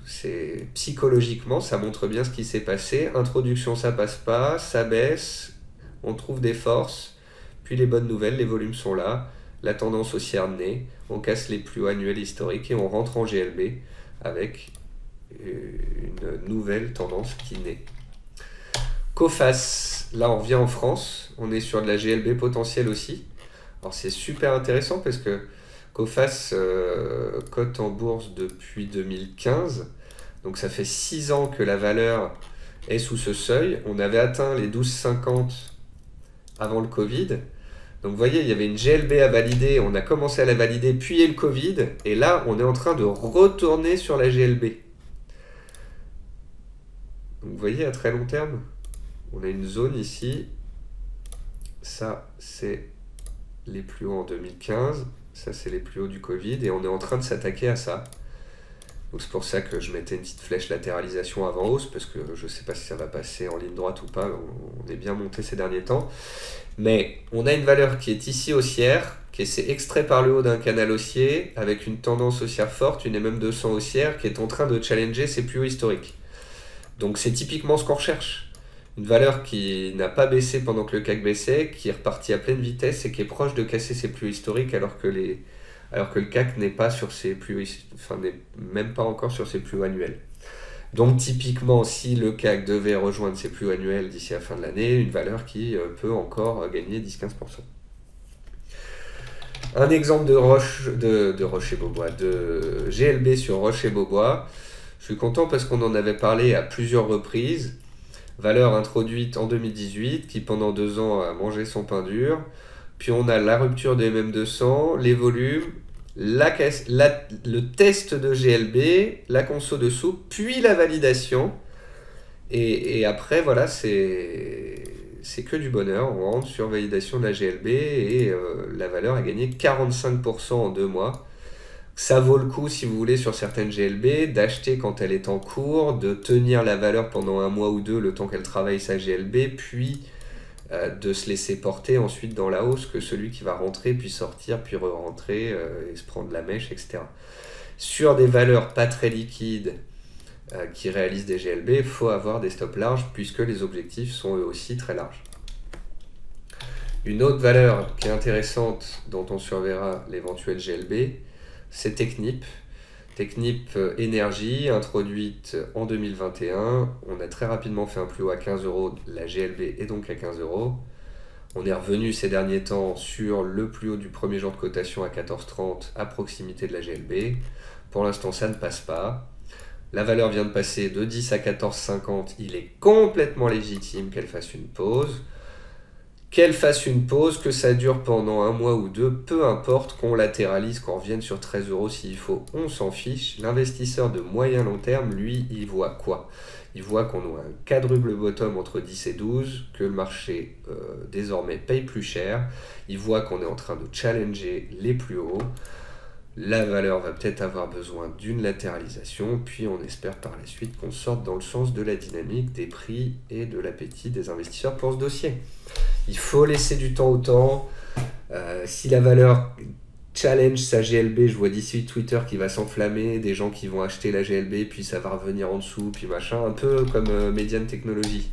C'est psychologiquement, ça montre bien ce qui s'est passé. Introduction, ça passe pas, ça baisse, on trouve des forces. Puis les bonnes nouvelles, les volumes sont là. La tendance haussière naît, on casse les plus hauts annuels historiques et on rentre en GLB avec une nouvelle tendance qui naît. Coface, là on revient en France, on est sur de la GLB potentielle aussi. Alors c'est super intéressant parce que Coface cote en bourse depuis 2015, donc ça fait 6 ans que la valeur est sous ce seuil. On avait atteint les 12,50 avant le Covid. Donc vous voyez, il y avait une GLB à valider, on a commencé à la valider, puis il y a le Covid, et là on est en train de retourner sur la GLB. Donc vous voyez, à très long terme, on a une zone ici, ça c'est les plus hauts en 2015, ça c'est les plus hauts du Covid, et on est en train de s'attaquer à ça. Donc c'est pour ça que je mettais une petite flèche latéralisation avant hausse, parce que je ne sais pas si ça va passer en ligne droite ou pas, on est bien monté ces derniers temps. Mais on a une valeur qui est ici haussière, qui s'est extrait par le haut d'un canal haussier, avec une tendance haussière forte, une MM200 haussière, qui est en train de challenger ses plus hauts historiques. Donc c'est typiquement ce qu'on recherche. Une valeur qui n'a pas baissé pendant que le CAC baissait, qui est repartie à pleine vitesse et qui est proche de casser ses plus hauts historiques alors que le CAC n'est pas sur ses plus hauts, enfin n'est même pas encore sur ses plus hauts annuels. Donc typiquement, si le CAC devait rejoindre ses plus hauts annuels d'ici la fin de l'année, une valeur qui peut encore gagner 10-15%. Un exemple de Roche et Beaubois, de GLB sur Roche et Beaubois. Je suis content parce qu'on en avait parlé à plusieurs reprises. Valeur introduite en 2018 qui pendant 2 ans a mangé son pain dur. Puis on a la rupture des MM200, les volumes, le test de GLB, la conso dessous, puis la validation. Et après, voilà, c'est que du bonheur. On rentre sur validation de la GLB et la valeur a gagné 45% en 2 mois. Ça vaut le coup, si vous voulez, sur certaines GLB, d'acheter quand elle est en cours, de tenir la valeur pendant 1 mois ou 2, le temps qu'elle travaille sa GLB, puis de se laisser porter ensuite dans la hausse, que celui qui va rentrer, puis sortir, puis re-rentrer, et se prendre la mèche, etc. Sur des valeurs pas très liquides qui réalisent des GLB, il faut avoir des stops larges, puisque les objectifs sont eux aussi très larges. Une autre valeur qui est intéressante, dont on surveillera l'éventuel GLB, c'est Technip. Technip Énergie, introduite en 2021. On a très rapidement fait un plus haut à 15 euros. La GLB est donc à 15 euros. On est revenu ces derniers temps sur le plus haut du premier jour de cotation à 14,30 à proximité de la GLB. Pour l'instant, ça ne passe pas. La valeur vient de passer de 10 à 14,50. Il est complètement légitime qu'elle fasse une pause. Qu'elle fasse une pause, que ça dure pendant un mois ou deux, peu importe, qu'on latéralise, qu'on revienne sur 13 euros s'il faut, on s'en fiche. L'investisseur de moyen long terme, lui, il voit quoi? Il voit qu'on a un quadruple bottom entre 10 et 12, que le marché désormais paye plus cher. Il voit qu'on est en train de challenger les plus hauts. La valeur va peut-être avoir besoin d'une latéralisation, puis on espère par la suite qu'on sorte dans le sens de la dynamique des prix et de l'appétit des investisseurs pour ce dossier. Il faut laisser du temps au temps. Si la valeur challenge sa GLB, je vois d'ici Twitter qui va s'enflammer, des gens qui vont acheter la GLB, puis ça va revenir en dessous, puis machin, un peu comme Median Technology.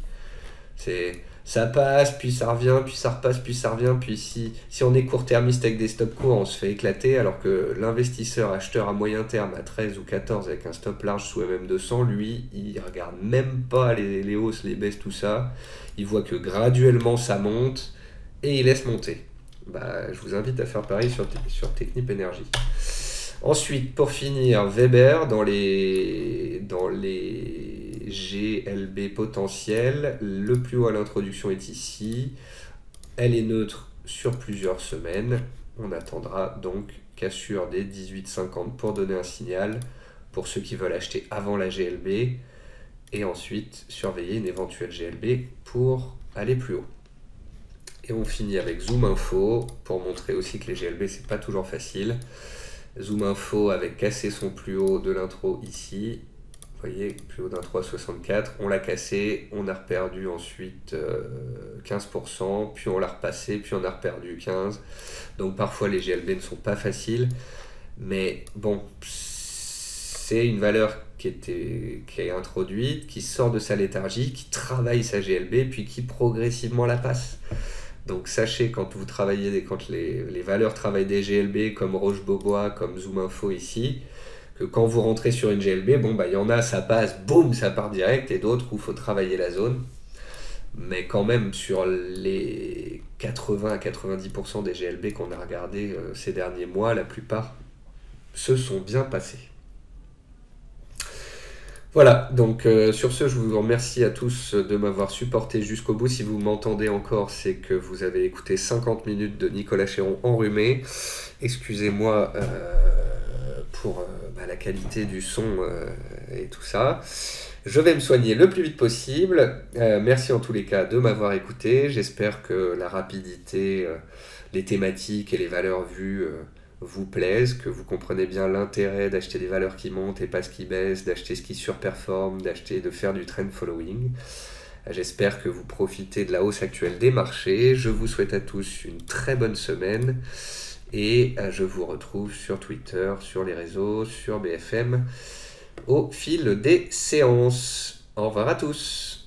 Ça passe, puis ça revient, puis ça repasse, puis ça revient, puis si on est court-termiste avec des stop courts, on se fait éclater, alors que l'investisseur acheteur à moyen terme à 13 ou 14 avec un stop large sous MM200, lui, il regarde même pas les hausses, les baisses, tout ça. Il voit que graduellement ça monte et il laisse monter. Je vous invite à faire pareil sur Technip Énergie. Ensuite, pour finir, Weber dans les GLB potentiels. Le plus haut à l'introduction est ici. Elle est neutre sur plusieurs semaines. On attendra donc cassure des 18,50 pour donner un signal pour ceux qui veulent acheter avant la GLB. Et ensuite, surveiller une éventuelle GLB pour aller plus haut. Et on finit avec Zoom Info pour montrer aussi que les GLB, c'est pas toujours facile. Zoom Info avait cassé son plus haut de l'intro ici. Vous voyez, plus haut d'un 3,64. On l'a cassé, on a reperdu ensuite 15%, puis on l'a repassé, puis on a reperdu 15%. Donc parfois les GLB ne sont pas faciles. Mais bon, c'est une valeur qui est introduite, qui sort de sa léthargie, qui travaille sa GLB, puis qui progressivement la passe. Donc sachez quand vous travaillez, quand les valeurs travaillent des GLB comme Roche-Beaubois, comme Zoom Info ici, que quand vous rentrez sur une GLB, il y en a, ça passe, boum, ça part direct, et d'autres où il faut travailler la zone. Mais quand même, sur les 80 à 90% des GLB qu'on a regardés ces derniers mois, la plupart se sont bien passés. Voilà, donc sur ce, je vous remercie à tous de m'avoir supporté jusqu'au bout. Si vous m'entendez encore, c'est que vous avez écouté 50 minutes de Nicolas Chéron enrhumé. Excusez-moi pour la qualité du son et tout ça. Je vais me soigner le plus vite possible. Merci en tous les cas de m'avoir écouté. J'espère que la rapidité, les thématiques et les valeurs vues vous plaisent, que vous comprenez bien l'intérêt d'acheter des valeurs qui montent et pas ce qui baisse, d'acheter ce qui surperforme, de faire du trend following. J'espère que vous profitez de la hausse actuelle des marchés. Je vous souhaite à tous une très bonne semaine et je vous retrouve sur Twitter, sur les réseaux, sur BFM au fil des séances. Au revoir à tous.